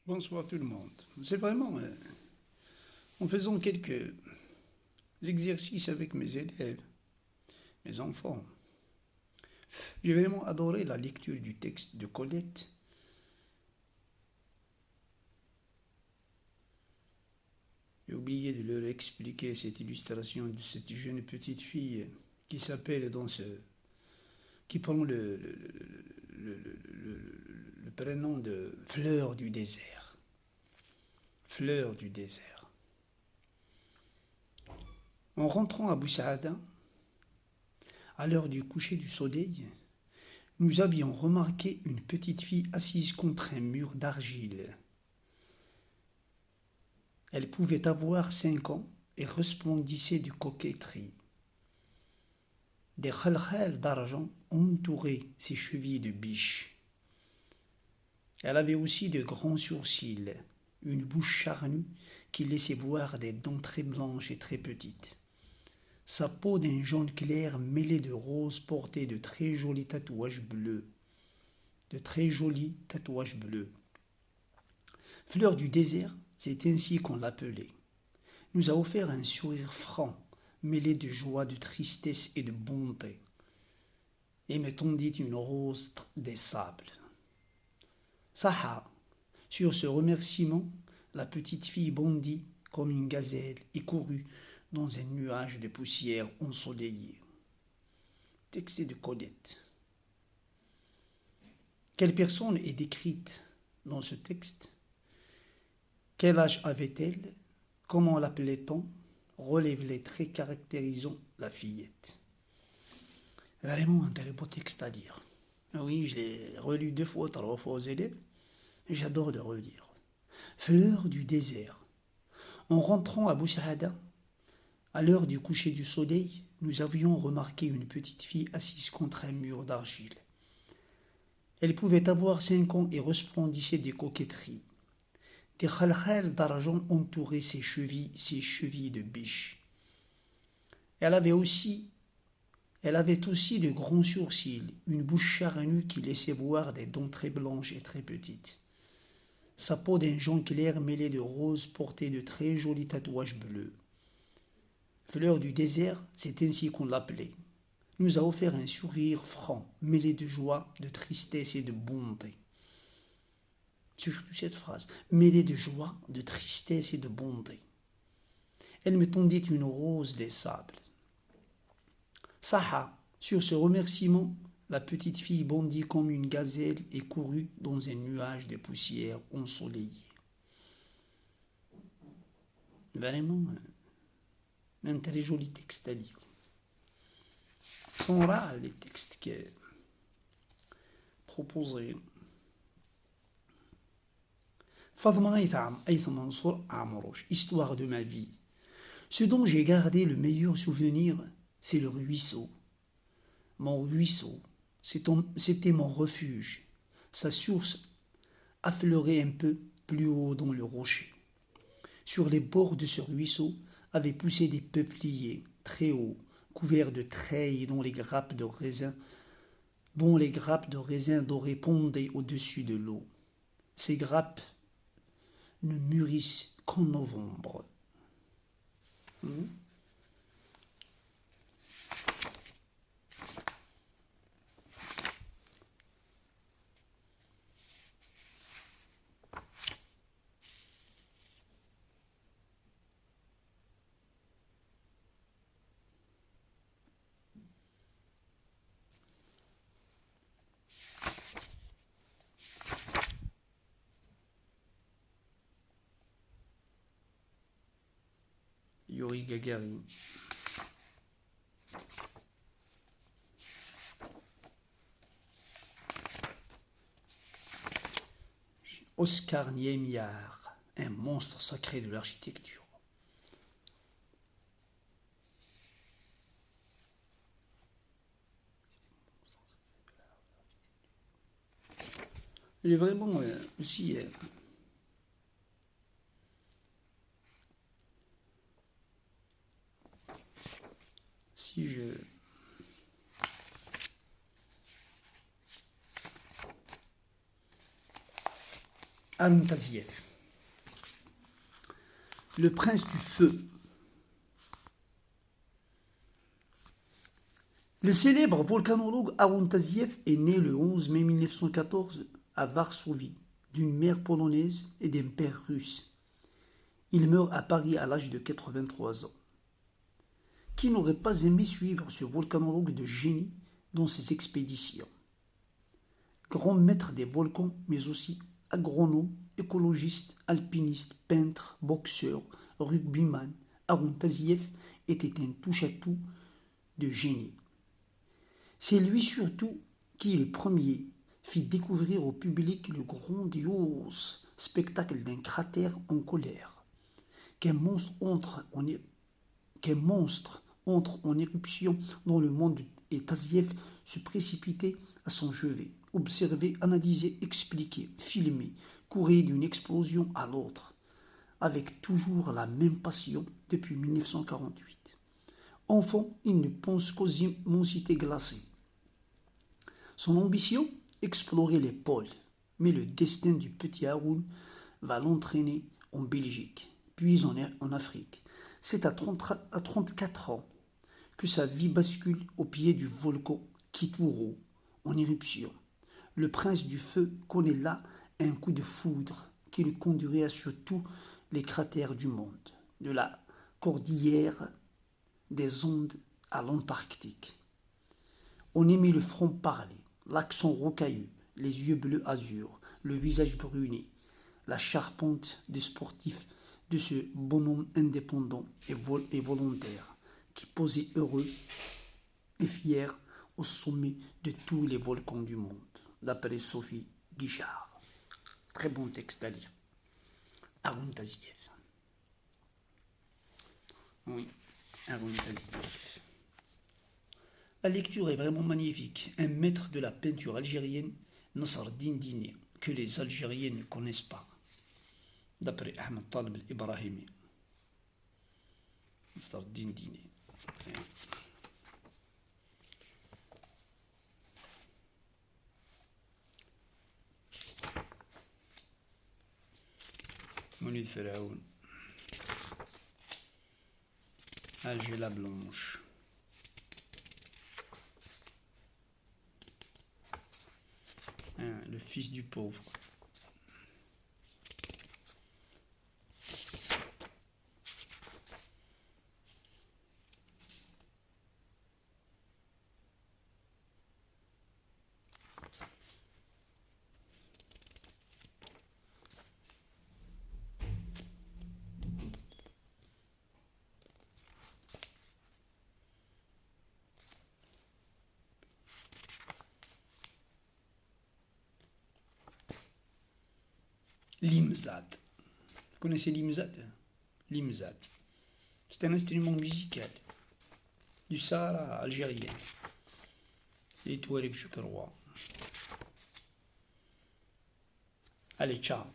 Bonsoir tout le monde. C'est vraiment en faisant quelques exercices avec mes élèves, mes enfants. J'ai vraiment adoré la lecture du texte de Colette. J'ai oublié de leur expliquer cette illustration de cette jeune petite fille qui s'appelle qui prend le prénom de Fleur du désert. Fleur du désert. En rentrant à Boussaada, à l'heure du coucher du soleil, nous avions remarqué une petite fille assise contre un mur d'argile. Elle pouvait avoir 5 ans et resplendissait de coquetterie. Des khalkhals d'argent entouraient ses chevilles de biche. Elle avait aussi de grands sourcils, une bouche charnue qui laissait voir des dents très blanches et très petites. Sa peau d'un jaune clair mêlé de rose portait de très jolis tatouages bleus. Fleur du désert, c'est ainsi qu'on l'appelait. Nous a offert un sourire franc, mêlé de joie, de tristesse et de bonté, et me tendit une rose des sables. Saha, sur ce remerciement, la petite fille bondit comme une gazelle et courut dans un nuage de poussière ensoleillée. Texte de Colette. Quelle personne est décrite dans ce texte? Quel âge avait-elle? Comment l'appelait-on? Relève les traits caractérisant la fillette. Vraiment un très beau texte à lire. Oui, je l'ai relu 2 fois, 3 fois aux élèves. Et j'adore le relire. Fleur du désert. En rentrant à Boussaada, à l'heure du coucher du soleil, nous avions remarqué une petite fille assise contre un mur d'argile. Elle pouvait avoir 5 ans et resplendissait de coquetterie. Des khalkhals d'argent entouraient ses chevilles de biche. Elle avait aussi de grands sourcils, une bouche charnue qui laissait voir des dents très blanches et très petites. Sa peau d'un jaune clair mêlé de rose portait de très jolis tatouages bleus. Fleur du désert, c'est ainsi qu'on l'appelait. Nous a offert un sourire franc, mêlé de joie, de tristesse et de bonté. Surtout cette phrase, mêlée de joie, de tristesse et de bonté. Elle me tendit une rose des sables. Saha, sur ce remerciement, la petite fille bondit comme une gazelle et courut dans un nuage de poussière ensoleillée. Vraiment, un très joli texte à lire. Sont rares les textes qui est proposé. Fadma Aïssa Mansour Amrouche, Histoire de ma vie. Ce dont j'ai gardé le meilleur souvenir, c'est le ruisseau. Mon ruisseau, c'était mon refuge. Sa source affleurait un peu plus haut dans le rocher. Sur les bords de ce ruisseau avaient poussé des peupliers très hauts, couverts de treilles dont les grappes de raisin dorés pendaient au-dessus de l'eau. Ces grappes ne mûrissent qu'en novembre. Yuri Gagarin. Oscar Niemyar, un monstre sacré de l'architecture. Il est vraiment aussi si je Haroun Taziev, le prince du feu. Le célèbre volcanologue Haroun Taziev est né le 11 mai 1914 à Varsovie, d'une mère polonaise et d'un père russe. Il meurt à Paris à l'âge de 83 ans. Qui n'aurait pas aimé suivre ce volcanologue de génie dans ses expéditions? Grand maître des volcans, mais aussi agronome, écologiste, alpiniste, peintre, boxeur, rugbyman, Haroun Taziev était un touche-à-tout de génie. C'est lui surtout qui, le premier, fit découvrir au public le grandiose spectacle d'un cratère en colère, qu'un monstre entre en éruption dans le monde et Taziev se précipitait à son chevet, observer, analyser, expliquer, filmer, courir d'une explosion à l'autre, avec toujours la même passion depuis 1948. Enfant, il ne pense qu'aux immensités glacées. Son ambition, explorer les pôles, mais le destin du petit Haroun va l'entraîner en Belgique, puis en Afrique. C'est à 34 ans que sa vie bascule au pied du volcan Kituro, en éruption. Le prince du feu connaît là un coup de foudre qui le conduirait sur tous les cratères du monde, de la cordillère des Andes à l'Antarctique. On aimait le front parler, l'accent rocailleux, les yeux bleu azur, le visage bruni, la charpente des sportifs de ce bonhomme indépendant et volontaire qui posait heureux et fier au sommet de tous les volcans du monde, d'après Sophie Guichard. Très bon texte à lire. Haroun Taziev. Oui, Haroun Taziev. La lecture est vraiment magnifique. Un maître de la peinture algérienne, Nasreddin Dine, que les Algériens ne connaissent pas, d'après Ahmed Talib al-Ibrahimi. Nasreddin Dine. Moulid Pharaon. Angela Blanche. Le fils du pauvre. L'imzad. Vous connaissez l'imzad? L'imzad. C'est un instrument musical du Sahara algérien. Les Touaregs, je crois. Allez, ciao.